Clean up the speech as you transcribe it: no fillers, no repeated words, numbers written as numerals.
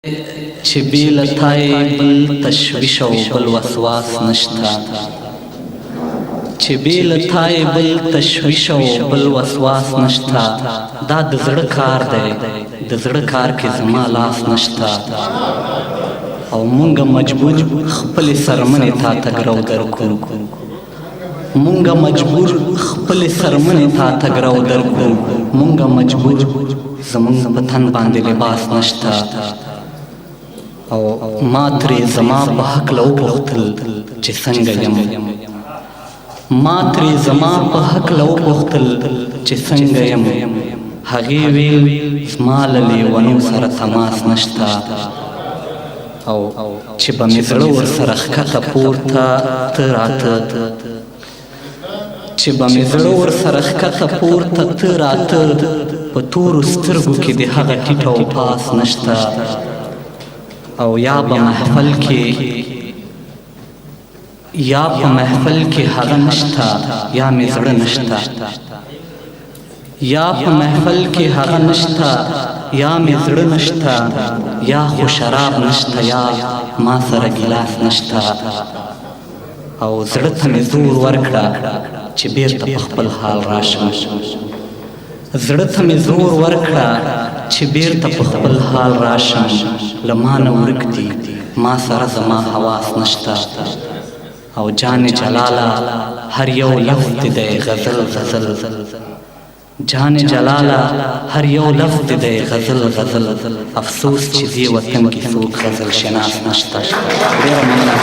چې بې له تا یې بل تشویش او بل وسواس نشته، چې بې له تا یې بل تشویش او بل وسواس نشته. دا د زړه کار دی، د زړه کار کې زما لاس نشته، او مونږ مجبور خپلې سرمنې تا ته ګرو درکړو، مونږ مجبور خپلې سرمنې تا ته ګرو درکړو، مونږ مجبور زمونږ په تن باندې لباس نشته. او ما ترې زما په هکله وپوښتل چې څنګه یم، ما ترې زما په هکله وپوښتل چې څنګه یم. هغې ویل زما له لیونو سره تماس نشته، او چې به مې زړه ورسره ښکته پورته ته راته، چې به مې زړه ورسره ښکته پورته ته راته. په تورو سترګو کې د هغه ټیټ او پاس نشته، او یا په محفل کې یا په محفل کې هغه نشته، یا مې زړه نشته، یا په محفل کې هغه نشته، یا مې زړه نشته، یا خو شراب نشته، یا ما سره ګیلاس نشته. او زړه ته مې زور ورکړه چې بیرته په خپل حال راشم، زړه ته مې زور ورکړه چې بیرته په خپل حال راشم. له ما نه ورک دي، ما سره زما حواس نشته، او جان جلاله هر یو لفظ دی غزل غزل، جان جلاله هر یو لفظ دی غزل غزل. افسوس چې دې وطن کې څوک غزل شناس نشته. ډېره مننه.